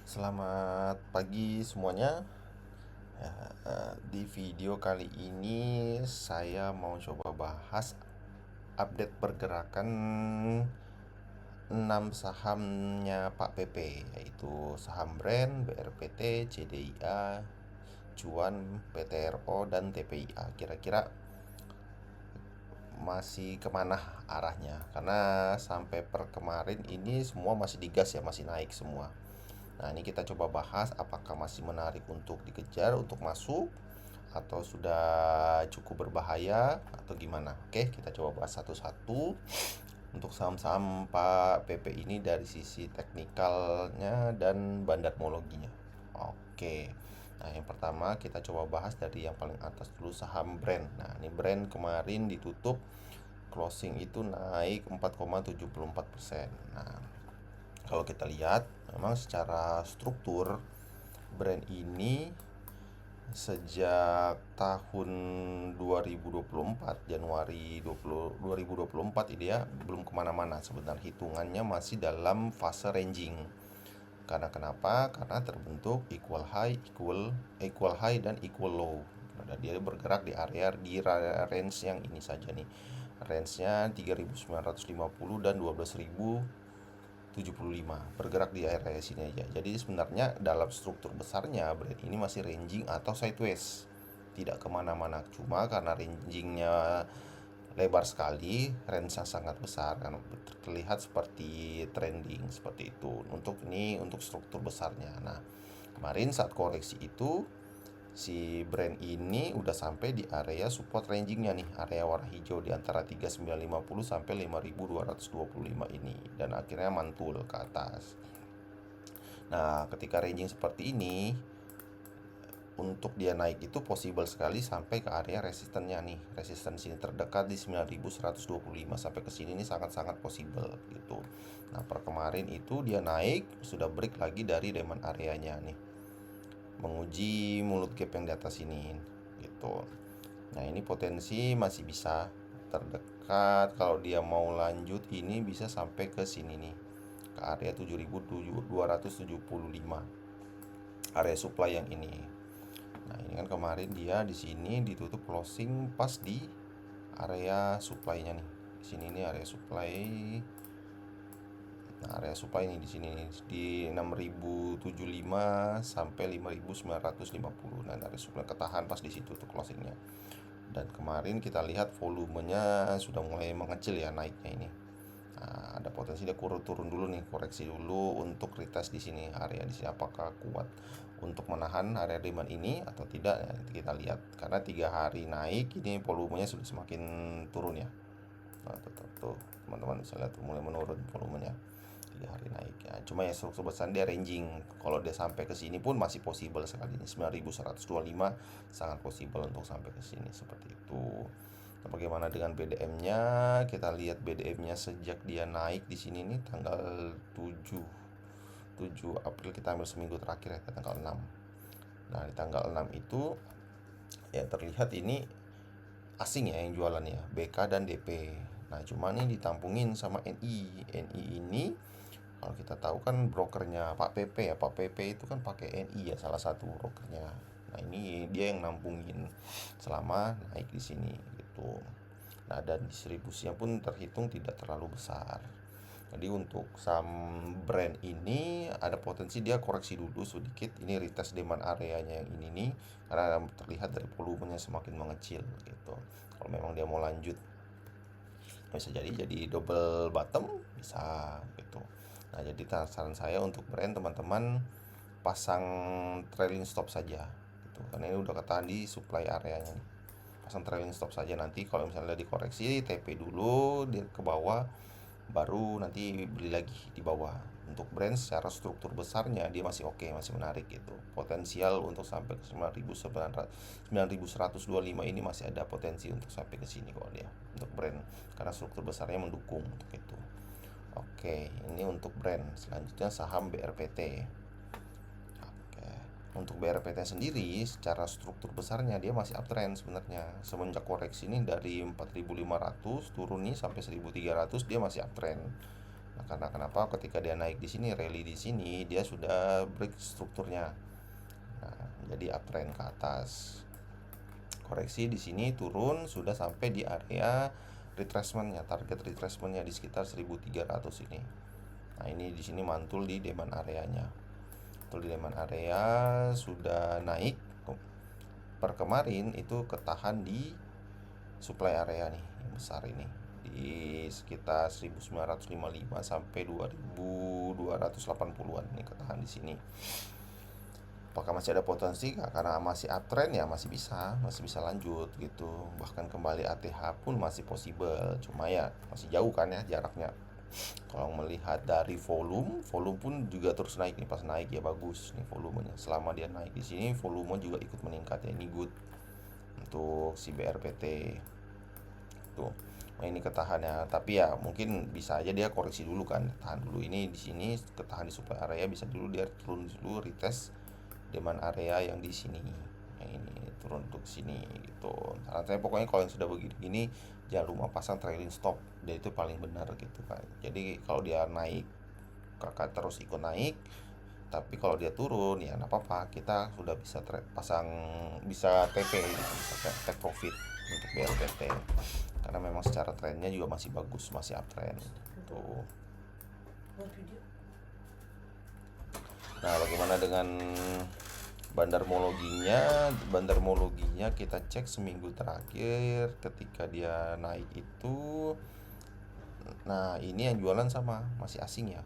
Selamat pagi semuanya. Ya, di video kali ini saya mau coba bahas update pergerakan 6 sahamnya Pak PP, yaitu saham Brand, BRPT, CDIA, Cuan, PTRO, dan TPIA. Kira-kira masih kemana arahnya? Karena sampai per kemarin ini semua masih digas ya, masih naik semua. Nah, ini kita coba bahas apakah masih menarik untuk dikejar, untuk masuk, atau sudah cukup berbahaya, atau gimana. Oke, kita coba bahas satu-satu untuk saham-saham Pak PP ini dari sisi teknikalnya dan bandarmologinya. Oke. Nah, yang pertama kita coba bahas dari yang paling atas dulu, saham Brand. Nah, ini Brand kemarin ditutup closing itu naik 4,74%. Nah, kalau kita lihat memang secara struktur Brand ini sejak tahun 2024 Januari 2024 ini ya belum kemana-mana sebenarnya, hitungannya masih dalam fase ranging. Karena kenapa? Karena terbentuk equal high, equal high dan equal low. Nah, dia bergerak di area di range yang ini saja nih. Range-nya 3.950 dan 12.075, bergerak di area sini aja. Jadi sebenarnya dalam struktur besarnya Brand ini masih ranging atau sideways, tidak kemana-mana. Cuma karena rangingnya lebar sekali, range-nya sangat besar kan, terlihat seperti trending seperti itu. Untuk ini untuk struktur besarnya. Nah, kemarin saat koreksi itu si Brand ini udah sampai di area support rangingnya nih, area warna hijau di antara 3950 sampai 5225 ini, dan akhirnya mantul ke atas. Nah, ketika ranging seperti ini, untuk dia naik itu possible sekali sampai ke area resistennya nih. Resisten sini terdekat di 9125, sampai ke sini nih sangat-sangat possible gitu. Nah, per kemarin itu dia naik, sudah break lagi dari demand areanya nih, menguji mulut gap yang di atas ini gitu. Nah, ini potensi masih bisa terdekat. Kalau dia mau lanjut ini bisa sampai ke sini nih, ke area 7275, area supply yang ini. Nah, ini kan kemarin dia di sini ditutup closing pas di area supply-nya nih. Di sini nih area supply. Nah, area supply ini di sini nih, di 6075 sampai 5950. Nah, area supply ketahan pas di situ tuh closingnya. Dan kemarin kita lihat volumenya sudah mulai mengecil ya naiknya ini. Nah, ada potensi dia turun dulu nih, koreksi dulu untuk retest di sini, area di sini apakah kuat untuk menahan area demand ini atau tidak ya, nanti kita lihat. Karena 3 hari naik ini volumenya sudah semakin turun ya. Nah, tuh, teman-teman bisa lihat mulai menurun volumenya 3 hari naik ya. Cuma ya struktur besar dia ranging. Kalau dia sampai ke sini pun masih possible sekali, ini 9125 sangat possible untuk sampai ke sini seperti itu. Nah, bagaimana dengan BDM-nya? Kita lihat BDM-nya sejak dia naik di sini nih tanggal 7 April, kita ambil seminggu terakhir ya, ke tanggal 6. Nah, di tanggal 6 itu ya terlihat ini asing ya yang jualan ya, BK dan DP. Nah, cuma ini ditampungin sama NI. NI ini kalau kita tahu kan brokernya Pak PP ya. Pak PP itu kan pakai NI ya, salah satu brokernya. Nah, ini dia yang nampungin selama naik di sini gitu. Nah, dan distribusinya pun terhitung tidak terlalu besar. Jadi untuk saham Brand ini ada potensi dia koreksi dulu sedikit. Ini retest demand areanya yang ini nih, karena terlihat dari volumenya semakin mengecil gitu. Kalau memang dia mau lanjut bisa jadi double bottom bisa gitu. Nah, jadi saran saya untuk Brand, teman-teman pasang trailing stop saja gitu, karena ini udah ketahan di supply areanya nih. Pasang trailing stop saja, nanti kalau misalnya dikoreksi TP dulu dia ke bawah, baru nanti beli lagi di bawah. Untuk Brand secara struktur besarnya dia masih oke, masih menarik gitu. Potensial untuk sampai ke 9125 ini masih ada potensi untuk sampai ke sini kalau dia untuk Brand, karena struktur besarnya mendukung untuk itu. Oke, ini untuk Brand. Selanjutnya saham BRPT. Oke. Untuk BRPT sendiri secara struktur besarnya dia masih uptrend sebenarnya. Semenjak koreksi ini dari 4.500 turun nih sampai 1.300, dia masih uptrend. Nah, karena kenapa? Ketika dia naik di sini, rally di sini, dia sudah break strukturnya. Nah, jadi uptrend ke atas. Koreksi di sini turun sudah sampai di area retracementnya, target retracementnya di sekitar 1300 ini. Nah, ini di sini mantul di demand areanya. Mantul di demand area sudah naik per kemarin itu ketahan di supply area nih yang besar ini di sekitar 1955 sampai 2280-an nih ketahan di sini. Apakah masih ada potensi? Karena masih uptrend ya masih bisa lanjut gitu. Bahkan kembali ATH pun masih possible. Cuma ya masih jauh kan ya jaraknya. Kalau melihat dari volume pun juga terus naik nih. Pas naik ya bagus nih volumenya. Selama dia naik di sini, volume juga ikut meningkat ya. Ini good untuk si BRPT. Tuh. Nah, ini ketahan ya. Tapi ya mungkin bisa aja dia koreksi dulu kan. Tahan dulu ini di sini ketahan di supply area, bisa dulu dia turun dulu retest demand area yang di sini. Yang ini turun untuk sini gitu. Saran saya pokoknya kalau yang sudah begini jangan lupa pasang trailing stop. Dan itu paling benar gitu kan. Jadi kalau dia naik, kakak terus ikut naik, tapi kalau dia turun ya nggak apa-apa, kita sudah bisa pasang, bisa TP gitu, bisa take profit untuk BLPT karena memang secara trennya juga masih bagus, masih uptrend tuh. Nah, bagaimana dengan bandarmologinya kita cek seminggu terakhir ketika dia naik itu. Nah, ini yang jualan sama masih asing ya,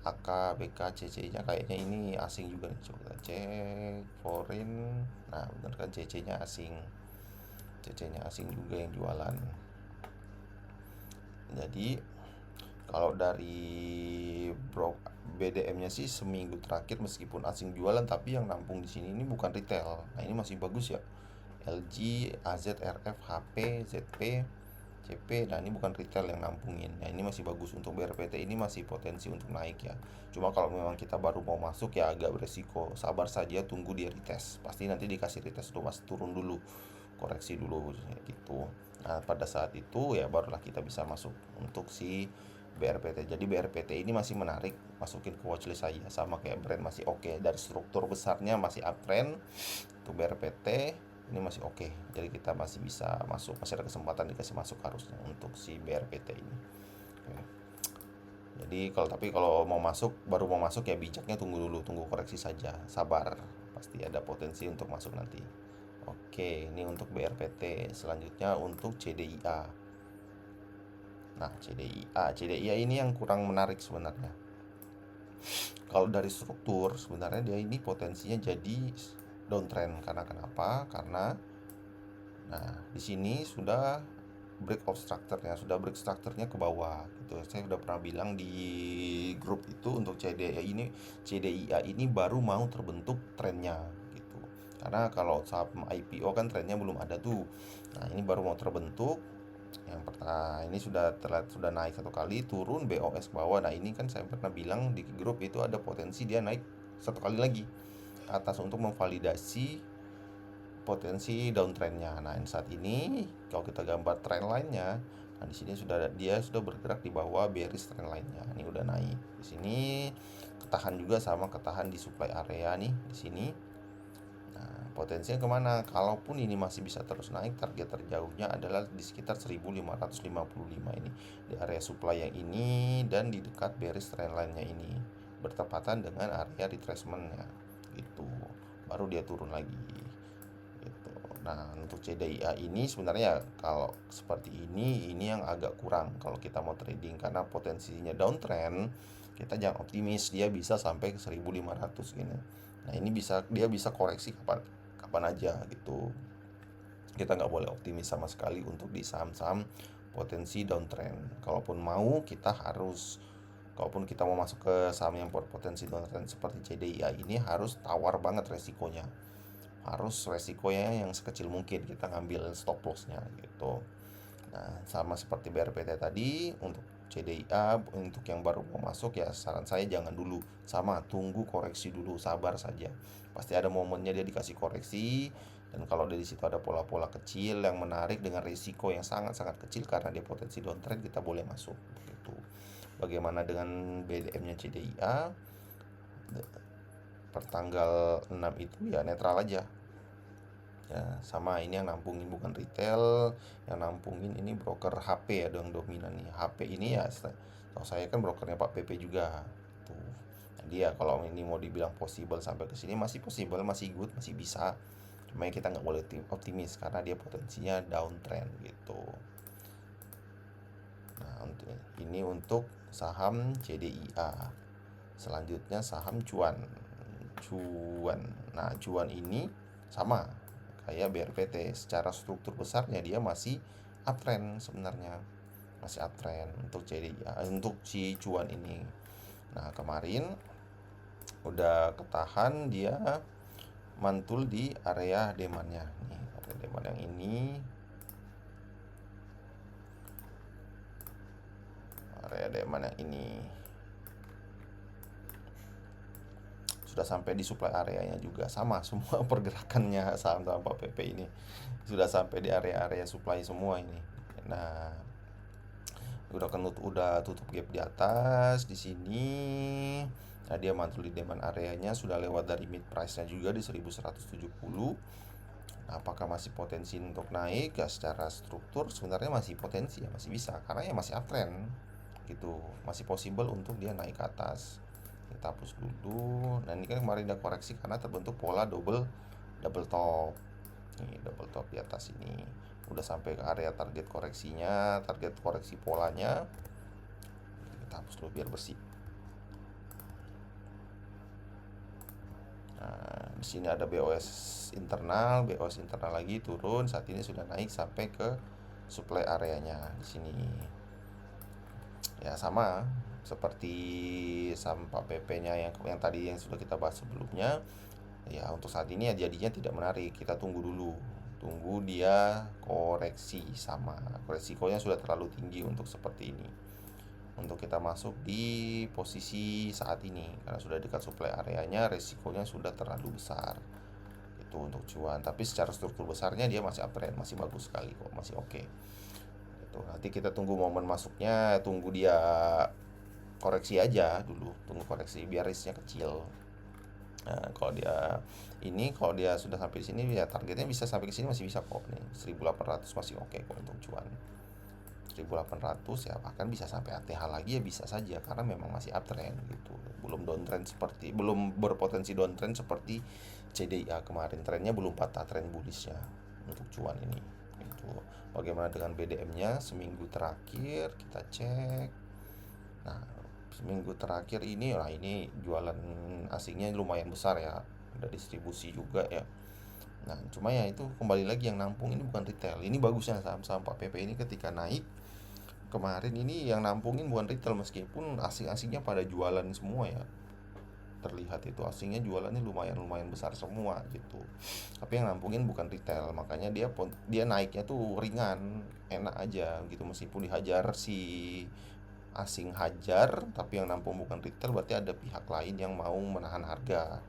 AK, BK, CC nya kayaknya ini asing juga nih. Coba kita cek foreign. Nah, bener kan CC nya asing. CC nya asing juga yang jualan. Jadi kalau dari BDM nya sih seminggu terakhir meskipun asing jualan, tapi yang nampung di sini ini bukan retail. Nah, ini masih bagus ya. LG, AZ, RF, HP, ZP, CP. Nah, ini bukan retail yang nampungin. Nah, ini masih bagus untuk BRPT, ini masih potensi untuk naik ya. Cuma kalau memang kita baru mau masuk ya agak beresiko. Sabar saja, tunggu dia retest. Pasti nanti dikasih retest dulu, mas turun dulu, koreksi dulu gitu. Nah, pada saat itu ya barulah kita bisa masuk untuk si BRPT. Jadi BRPT ini masih menarik, masukin ke watchlist saya. Sama kayak brand masih oke. Dari struktur besarnya masih uptrend. Untuk BRPT ini masih oke. Jadi kita masih bisa masuk, masih ada kesempatan dikasih masuk harusnya untuk si BRPT ini. Oke. Jadi kalau mau masuk, baru mau masuk ya bijaknya tunggu dulu, tunggu koreksi saja. Sabar. Pasti ada potensi untuk masuk nanti. Oke, ini untuk BRPT. Selanjutnya untuk CDIA. Nah, CDIA ini yang kurang menarik sebenarnya. Kalau dari struktur sebenarnya dia ini potensinya jadi downtrend. Karena kenapa? Karena nah, di sini sudah break strukturnya ke bawah gitu. Saya sudah pernah bilang di grup itu untuk CDIA ini baru mau terbentuk trennya gitu. Karena kalau saham IPO kan trennya belum ada tuh. Nah, ini baru mau terbentuk. Yang pertama ini sudah naik satu kali, turun BOS ke bawah. Nah, ini kan saya pernah bilang di grup itu ada potensi dia naik satu kali lagi ke atas untuk memvalidasi potensi downtrendnya. Nah, saat ini kalau kita gambar trend line-nya, nah di sini dia sudah bergerak di bawah bearish trend line-nya. Ini udah naik. Di sini ketahan juga sama ketahan di supply area nih di sini. Nah, potensinya kemana? Kalaupun ini masih bisa terus naik, target terjauhnya adalah di sekitar 1555 ini, di area supply yang ini dan di dekat bearish trend line-nya ini, bertepatan dengan area retracement-nya gitu. Baru dia turun lagi gitu. Nah, untuk CDIA ini sebenarnya kalau seperti ini yang agak kurang kalau kita mau trading, karena potensinya downtrend. Kita jangan optimis dia bisa sampai ke 1500 gini. Nah, ini dia bisa koreksi kapan aja gitu. Kita nggak boleh optimis sama sekali untuk di saham-saham potensi downtrend. Kalaupun kita mau masuk ke saham yang berpotensi downtrend seperti CDIA ini, harus tawar banget resikonya. Harus resikonya yang sekecil mungkin, kita ngambil stop lossnya gitu. Nah, sama seperti BRPT tadi, untuk CDIA untuk yang baru mau masuk ya saran saya jangan dulu, sama tunggu koreksi dulu, sabar saja. Pasti ada momennya dia dikasih koreksi, dan kalau dari situ ada pola-pola kecil yang menarik dengan risiko yang sangat-sangat kecil karena dia potensi downtrend, kita boleh masuk gitu. Bagaimana dengan BDM-nya CDIA? Pertanggal 6 itu ya netral aja. Ya, sama ini yang nampungin bukan retail, yang nampungin ini broker HP ya, yang dominan nih. HP ini ya, tahu saya kan brokernya Pak PP juga. Tuh. Jadi ya kalau ini mau dibilang possible sampai ke sini masih possible, masih good, masih bisa. Cuma ya kita nggak boleh optimis karena dia potensinya downtrend gitu. Nah, ini untuk saham CDIA. Selanjutnya saham cuan. Cuan. Nah, cuan ini sama kayak BRPT, secara struktur besarnya dia masih uptrend sebenarnya. Masih uptrend untuk CDIA, untuk si cuan ini. Nah, kemarin udah ketahan dia mantul di area demandnya. Nih, area demand yang ini, area demand yang ini sudah sampai di supply areanya juga, sama semua pergerakannya saham-saham Pak PP ini sudah sampai di area-area supply semua ini. Nah, udah tutup gap di atas di sini. Nah, dia mantul di demand areanya, sudah lewat dari mid price-nya juga di 1170. Nah, apakah masih potensi untuk naik? Ya secara struktur sebenarnya masih potensi ya, masih bisa karena ya masih uptrend gitu, masih possible untuk dia naik ke atas. Kita hapus dulu. Nah, ini kan kemarin udah koreksi karena terbentuk pola double double top. Nih, double top di atas ini udah sampai ke area target koreksinya, target koreksi polanya. Kita hapus dulu biar bersih. Nah, di sini ada BOS internal lagi turun, saat ini sudah naik sampai ke supply areanya di sini. Ya sama seperti sampah PP-nya yang tadi yang sudah kita bahas sebelumnya. Ya untuk saat ini ya jadinya tidak menarik. Kita tunggu dulu. Tunggu dia koreksi sama. Resikonya sudah terlalu tinggi untuk seperti ini. Untuk kita masuk di posisi saat ini karena sudah dekat supply areanya, resikonya sudah terlalu besar. Itu untuk cuan. Tapi secara struktur besarnya dia masih uptrend, masih bagus sekali kok, masih oke. Itu nanti kita tunggu momen masuknya, tunggu dia koreksi aja dulu, tunggu koreksi biar risknya kecil. Nah, kalau dia sudah sampai di sini ya targetnya bisa sampai ke sini masih bisa kok nih. 1800 masih oke kok untuk cuan. 1800 ya bahkan bisa sampai ATH lagi ya bisa saja karena memang masih uptrend gitu. Belum berpotensi downtrend seperti CDIA kemarin. Trennya belum patah, tren bullishnya untuk cuan ini. Itu. Bagaimana dengan BDM-nya seminggu terakhir kita cek. Nah, seminggu terakhir ini lah, ini jualan asingnya lumayan besar ya, ada distribusi juga ya. Nah, cuma ya itu kembali lagi yang nampung ini bukan retail. Ini bagusnya saham-saham Pak PP ini ketika naik kemarin ini yang nampungin bukan retail, meskipun asing-asingnya pada jualan semua ya. Terlihat itu asingnya jualannya lumayan besar semua gitu. Tapi yang nampungin bukan retail, makanya dia naiknya tuh ringan, enak aja gitu meskipun dihajar si asing hajar, tapi yang nampung bukan retail berarti ada pihak lain yang mau menahan harga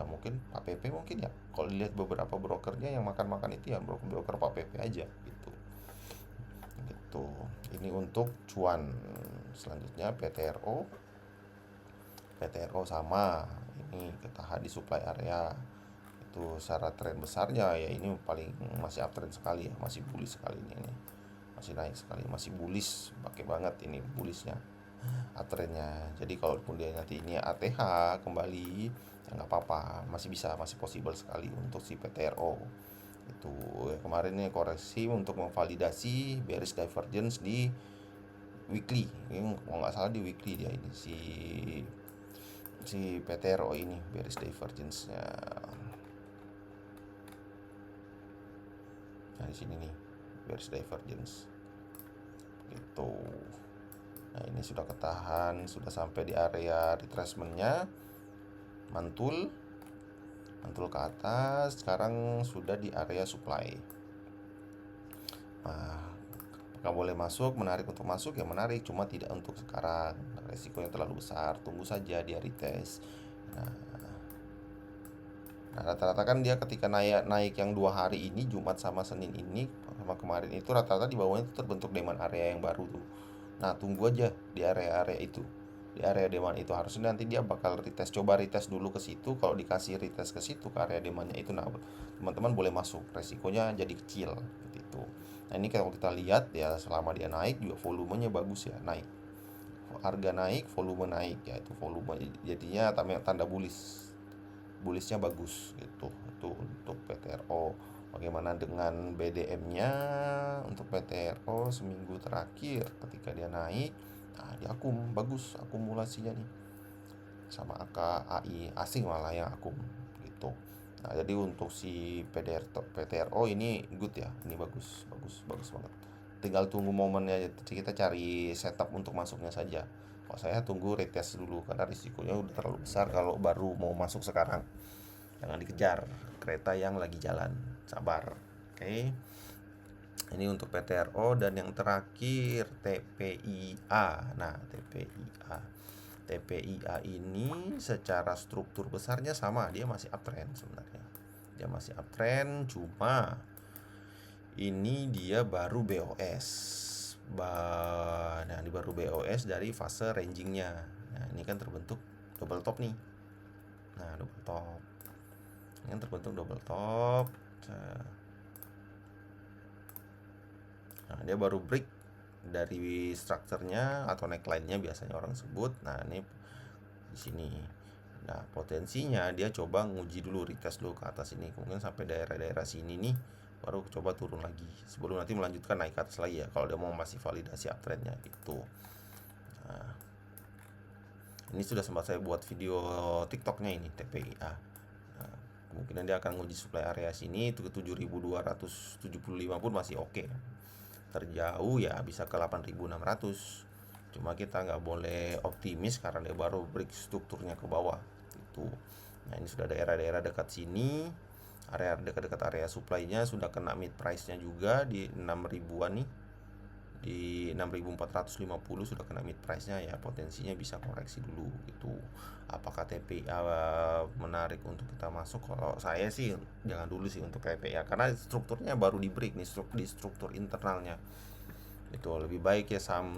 mungkin Pak PP mungkin ya, kalau dilihat beberapa brokernya yang makan itu ya broker Pak PP aja gitu. Ini untuk cuan. Selanjutnya PTRO sama, ini ketahan di supply area. Itu secara tren besarnya ya ini paling masih uptrend sekali ya, masih bullish sekali ini. Masih naik sekali, masih bullish, pakai banget ini bullishnya, uptrendnya. Jadi kalaupun dia nanti ini ATH kembali ya nggak apa-apa, masih bisa, masih possible sekali untuk si PTRO. Itu ya, kemarin ini koreksi untuk memvalidasi bearish divergence di weekly. Ini kalau nggak salah di weekly dia ini si PTRO ini bearish divergence-nya. Nah, di sini nih bearish divergence. Gitu. Nah, ini sudah ketahan, sudah sampai di area retracement-nya. Mantul ke atas, sekarang sudah di area supply. Nah, apakah boleh masuk, menarik untuk masuk ya menarik, cuma tidak untuk sekarang. Resikonya terlalu besar, tunggu saja dia retest. Nah, rata-rata kan dia ketika naik yang 2 hari ini, Jumat sama Senin ini sama kemarin itu rata-rata di bawahnya itu terbentuk demand area yang baru tuh. Nah, tunggu aja di area-area itu. Di area demand itu harusnya nanti dia bakal retest, coba retest dulu ke situ. Kalau dikasih retest ke situ ke area demandnya itu, nah teman-teman boleh masuk. Resikonya jadi kecil gitu. Nah, ini kalau kita lihat ya, selama dia naik juga volumenya bagus ya, naik. Harga naik, volume naik ya, itu volume jadinya tanda bullish. Bullishnya bagus gitu. Itu untuk PTRO. Bagaimana dengan BDM-nya? Untuk PTRO seminggu terakhir ketika dia naik, nah dia bagus akumulasinya nih, sama AKAI asing malah yang gitu. Nah, jadi untuk si PTRO ini good ya, ini bagus bagus bagus banget. Tinggal tunggu momennya, kita cari setup untuk masuknya saja. Kalau saya tunggu retest dulu karena risikonya udah terlalu besar kalau baru mau masuk sekarang. Jangan dikejar kereta yang lagi jalan, sabar. Oke. Ini untuk PTRO. Dan yang terakhir TPIA. Nah, TPIA ini secara struktur besarnya sama, dia masih uptrend sebenarnya. Dia masih uptrend, cuma ini dia baru BOS. Nah, ini baru BOS dari fase rangingnya. Nah, ini kan terbentuk double top nih. Nah, double top. Ini kan terbentuk double top. Nah, dia baru break dari strukturnya atau neckline-nya biasanya orang sebut. Nah, ini di sini. Nah, potensinya dia coba nguji dulu, retest dulu ke atas ini. Mungkin sampai daerah-daerah sini nih, baru coba turun lagi sebelum nanti melanjutkan naik ke atas lagi ya, kalau dia mau masih validasi uptrendnya itu. Nah, ini sudah sempat saya buat video TikToknya ini TPIA. Nah, kemungkinan dia akan nguji supply area sini itu ke 7.275 pun masih oke. Terjauh ya bisa ke 8.600. Cuma kita nggak boleh optimis karena dia baru break strukturnya ke bawah itu. Nah, ini sudah daerah-daerah dekat sini, area dekat-dekat area supply-nya sudah kena mid price-nya juga di 6.000-an nih. Di 6.450 sudah kena mid price-nya ya, potensinya bisa koreksi dulu itu. Apakah TPA menarik untuk kita masuk? Kalau saya sih jangan dulu sih untuk TPA karena strukturnya baru di break nih, di struktur internalnya. Itu lebih baik ya saham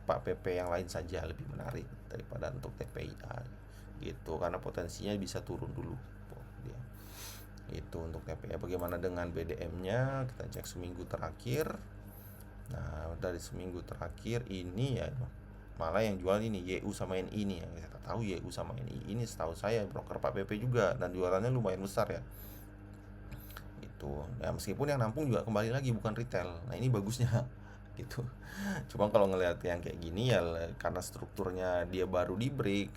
Pak PP yang lain saja lebih menarik daripada untuk TPIA gitu, karena potensinya bisa turun dulu dia. Itu untuk TPIA. Bagaimana dengan BDM-nya? Kita cek seminggu terakhir. Nah, dari seminggu terakhir ini ya malah yang jual ini YU sama NI ini ya. Kita tahu YU sama NI ini setahu saya broker Pak PP juga, dan jualannya lumayan besar ya. Itu. Ya meskipun yang nampung juga kembali lagi bukan retail. Nah, ini bagusnya gitu. Cuma kalau ngelihat yang kayak gini ya, karena strukturnya dia baru di break,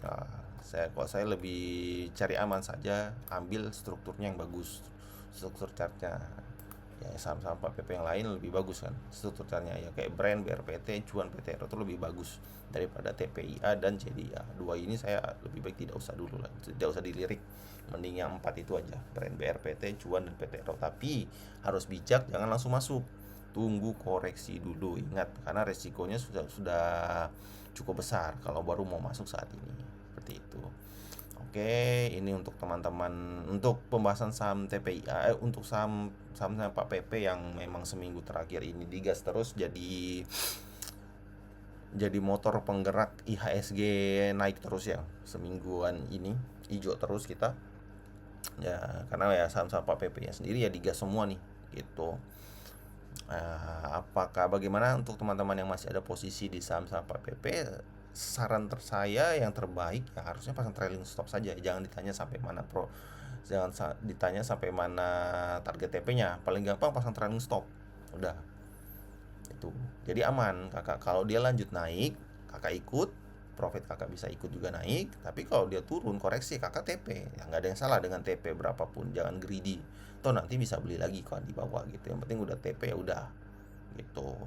saya lebih cari aman saja, ambil strukturnya yang bagus, struktur chartnya. Ya saham-saham Pak PP yang lain lebih bagus kan struktur chartnya ya, kayak Brand, BRPT, Cuan, PTRO itu lebih bagus daripada TPIA dan CDIA. Dua ini saya lebih baik tidak usah dulu lah, tidak usah dilirik, mending yang 4 itu aja, Brand, BRPT, Cuan, dan PTRO. Tapi harus bijak, jangan langsung masuk, tunggu koreksi dulu, ingat karena resikonya sudah cukup besar kalau baru mau masuk saat ini, seperti itu. Oke, ini untuk teman-teman untuk pembahasan saham TPIA, untuk saham Pak PP yang memang seminggu terakhir ini digas terus, jadi motor penggerak IHSG naik terus ya semingguan ini, hijau terus kita. Ya, karena ya saham-saham Pak PP-nya sendiri ya digas semua nih gitu. Apakah bagaimana untuk teman-teman yang masih ada posisi di saham-saham Pak PP? Saran saya yang terbaik ya harusnya pasang trailing stop saja, jangan ditanya sampai mana ditanya sampai mana target TP-nya. Paling gampang pasang trailing stop, udah itu, jadi aman kakak. Kalau dia lanjut naik, kakak ikut, profit kakak bisa ikut juga naik. Tapi kalau dia turun koreksi, kakak TP ya, nggak ada yang salah dengan TP berapapun, jangan greedy, toh nanti bisa beli lagi kalau di bawah gitu. Yang penting udah TP ya udah gitu.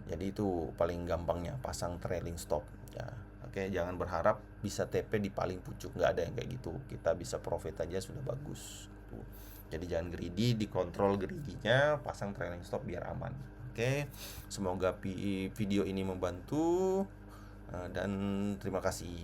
Jadi itu paling gampangnya pasang trailing stop ya. Oke, jangan berharap bisa TP di paling pucuk, nggak ada yang kayak gitu. Kita bisa profit aja sudah bagus tuh. Jadi jangan greedy, dikontrol greedy-nya, pasang trailing stop biar aman. Oke, semoga video ini membantu, dan terima kasih.